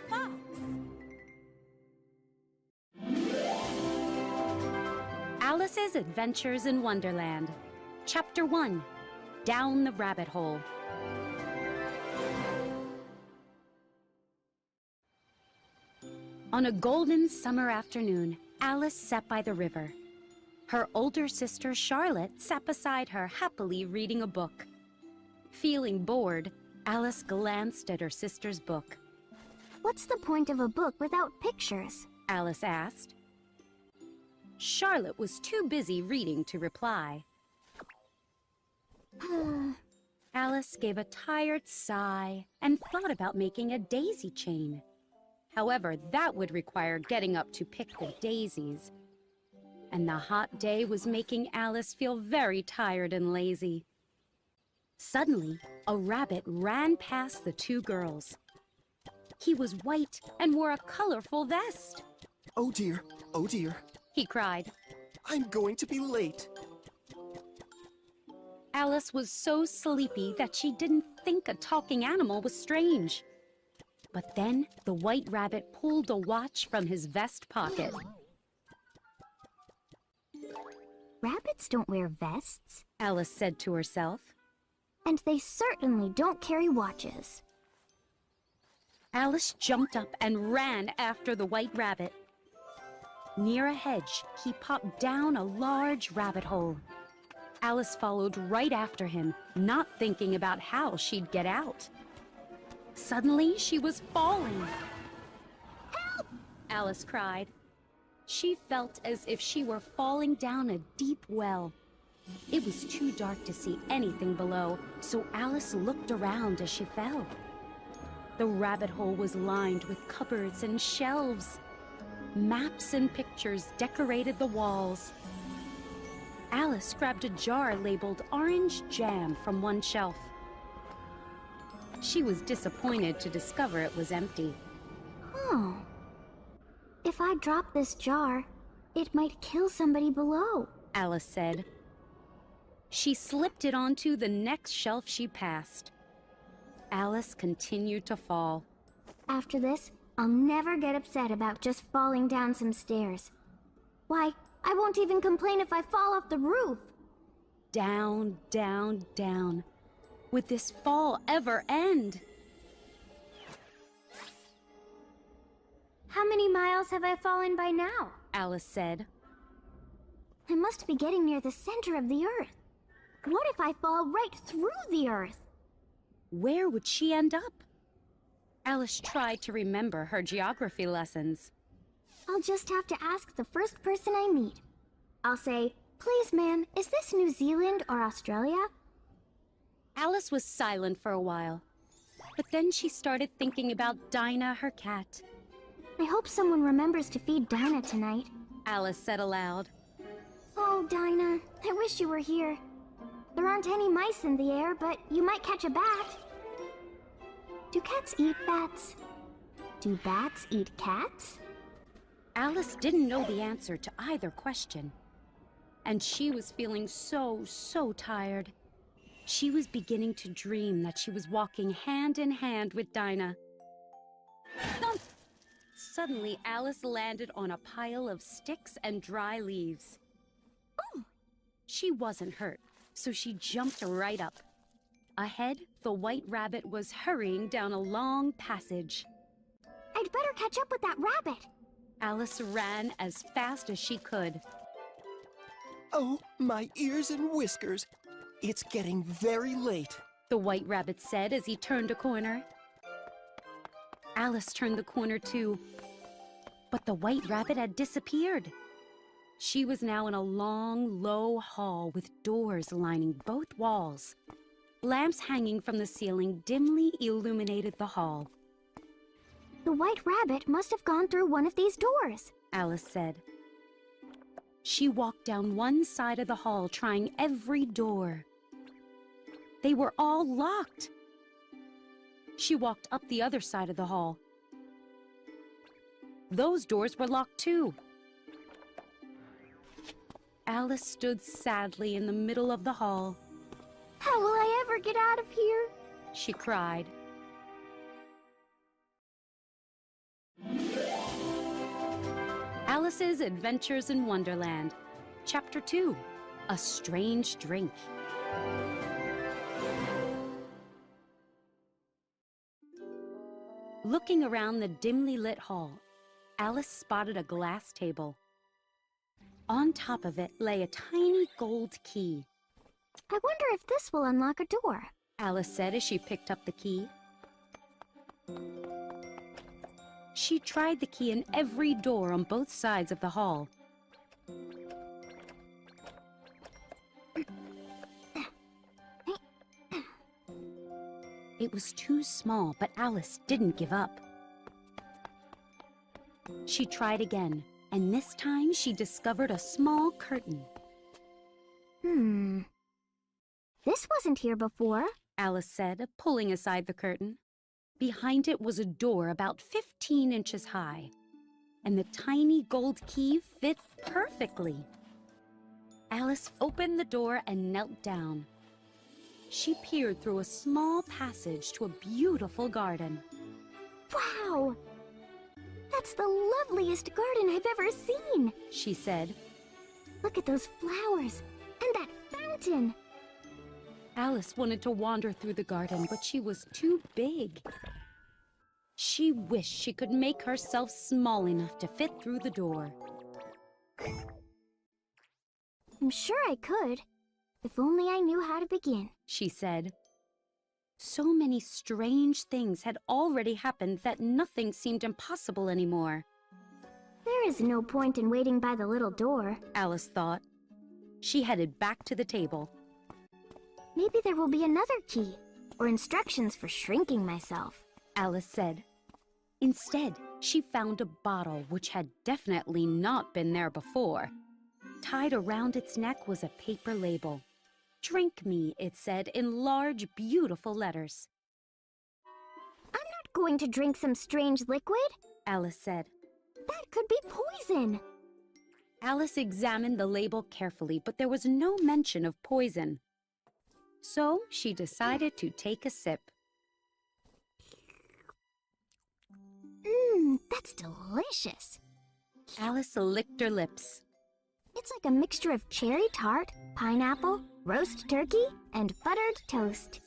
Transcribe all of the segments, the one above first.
box. Alice's Adventures in Wonderland. Chapter 1. Down the Rabbit Hole. On a golden summer afternoon, Alice sat by the river. Her older sister Charlotte sat beside her, happily reading a book. Feeling bored, Alice glanced at her sister's book. "What's the point of a book without pictures?" Alice asked. Charlotte was too busy reading to reply. Alice gave a tired sigh and thought about making a daisy chain. However, that would require getting up to pick the daisies. And the hot day was making Alice feel very tired and lazy. Suddenly, a rabbit ran past the two girls. He was white and wore a colorful vest. Oh dear, He cried. I'm going to be late. Alice was so sleepy that she didn't think a talking animal was strange. But then the white rabbit pulled a watch from his vest pocket. Rabbits don't wear vests. Alice said to herself. And they certainly don't carry watches. Alice jumped up and ran after the white rabbit. Near a hedge, he popped down a large rabbit hole. Alice followed right after him, not thinking about how she'd get out. Suddenly, she was falling. "Help!" Alice cried. She felt as if she were falling down a deep well. It was too dark to see anything below, so Alice looked around as she fell. The rabbit hole was lined with cupboards and shelves. Maps and pictures decorated the walls. Alice grabbed a jar labeled orange jam from one shelf. She was disappointed to discover it was empty. Oh. If I drop this jar, it might kill somebody below, Alice said. She slipped it onto the next shelf she passed. Alice continued to fall. After this, I'll never get upset about just falling down some stairs. Why, I won't even complain if I fall off the roof. Down, down, down. Would this fall ever end? How many miles have I fallen by now? Alice said. I must be getting near the center of the earth. What if I fall right through the earth? Where would she end up? Alice tried to remember her geography lessons. I'll just have to ask the first person I meet. I'll say, "Please, ma'am, is this New Zealand or Australia?" Alice was silent for a while, but then she started thinking about Dinah, her cat. I hope someone remembers to feed Dinah tonight. Alice said aloud. Oh, Dinah, I wish you were here. There aren't any mice in the air, but you might catch a bat. Do cats eat bats? Do bats eat cats? Alice didn't know the answer to either question. And she was feeling so tired. She was beginning to dream that she was walking hand in hand with Dinah. Thump! Suddenly, Alice landed on a pile of sticks and dry leaves. Oh! She wasn't hurt, so she jumped right up. Ahead, the white rabbit was hurrying down a long passage. I'd better catch up with that rabbit. Alice ran as fast as she could. Oh, my ears and whiskers. It's getting very late. The white rabbit said as he turned a corner. Alice turned the corner too, but the white rabbit had disappeared. She was now in a long, low hall with doors lining both walls. Lamps hanging from the ceiling dimly illuminated the hall. The white rabbit must have gone through one of these doors, Alice said. She walked down one side of the hall, trying every door. They were all locked. She walked up the other side of the hall. Those doors were locked too. Alice stood sadly in the middle of the hall. How will I ever get out of here? She cried. Alice's Adventures in Wonderland, Chapter 2, A Strange Drink. Looking around the dimly lit hall, Alice spotted a glass table. On top of it lay a tiny gold key. I wonder if this will unlock a door. Alice said as she picked up the key. She tried the key in every door on both sides of the hall. It was too small, but Alice didn't give up. She tried again, and this time she discovered a small curtain. This wasn't here before. Alice said, pulling aside the curtain. Behind it was a door about 15 inches high, and the tiny gold key fit perfectly. Alice opened the door and knelt down. She peered through a small passage to a beautiful garden. Wow! That's the loveliest garden I've ever seen, she said. Look at those flowers and that fountain. Alice wanted to wander through the garden, but she was too big. She wished she could make herself small enough to fit through the door. I'm sure I could, if only I knew how to begin, she said. So many strange things had already happened that nothing seemed impossible anymore. There is no point in waiting by the little door, Alice thought. She headed back to the table. Maybe there will be another key, or instructions for shrinking myself, Alice said. Instead, she found a bottle which had definitely not been there before. Tied around its neck was a paper label. "Drink me," it said in large, beautiful letters. I'm not going to drink some strange liquid, Alice said. That could be poison. Alice examined the label carefully, but there was no mention of poison. So she decided to take a sip. That's delicious. Alice licked her lips. It's like a mixture of cherry tart, pineapple, roast turkey, and buttered toast.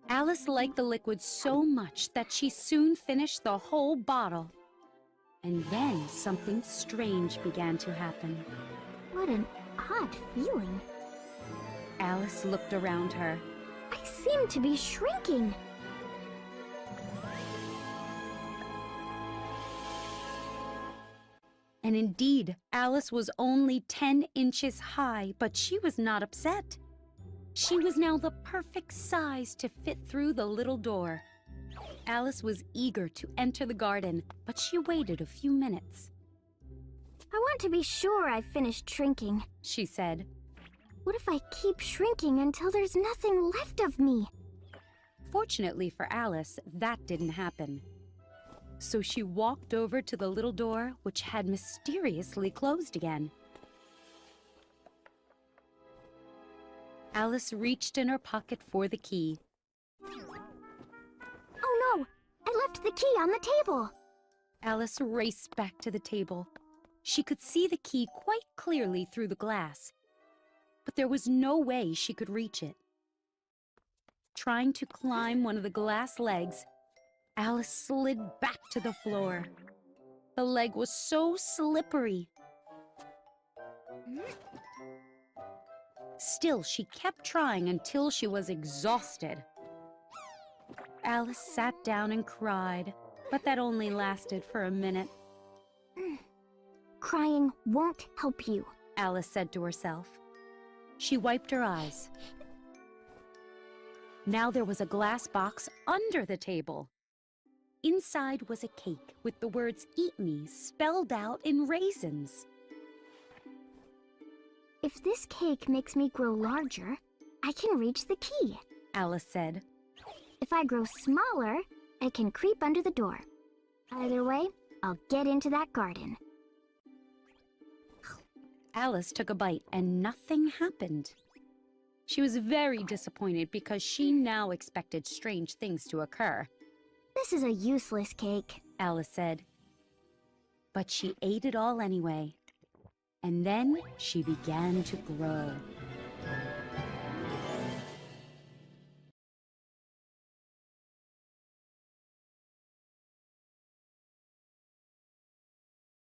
Alice liked the liquid so much that she soon finished the whole bottle. And then something strange began to happen. What an odd feeling. Alice looked around her. I seem to be shrinking. And indeed, Alice was only 10 inches high, but she was not upset. She was now the perfect size to fit through the little door. Alice was eager to enter the garden, but she waited a few minutes. I want to be sure I've finished shrinking, she said. What if I keep shrinking until there's nothing left of me? Fortunately for Alice, that didn't happen. So she walked over to the little door, which had mysteriously closed again. Alice reached in her pocket for the key. Oh no! I left the key on the table! Alice raced back to the table. She could see the key quite clearly through the glass, but there was no way she could reach it. Trying to climb one of the glass legs, Alice slid back to the floor. The leg was so slippery. Still, she kept trying until she was exhausted. Alice sat down and cried, but that only lasted for a minute. Crying won't help you, Alice said to herself. She wiped her eyes. Now there was a glass box under the table. Inside was a cake with the words "Eat Me" spelled out in raisins. If this cake makes me grow larger, I can reach the key, Alice said. If I grow smaller, I can creep under the door. Either way, I'll get into that garden. Alice took a bite and nothing happened. She was very disappointed because she now expected strange things to occur. This is a useless cake. Alice said. But she ate it all anyway. And then she began to grow.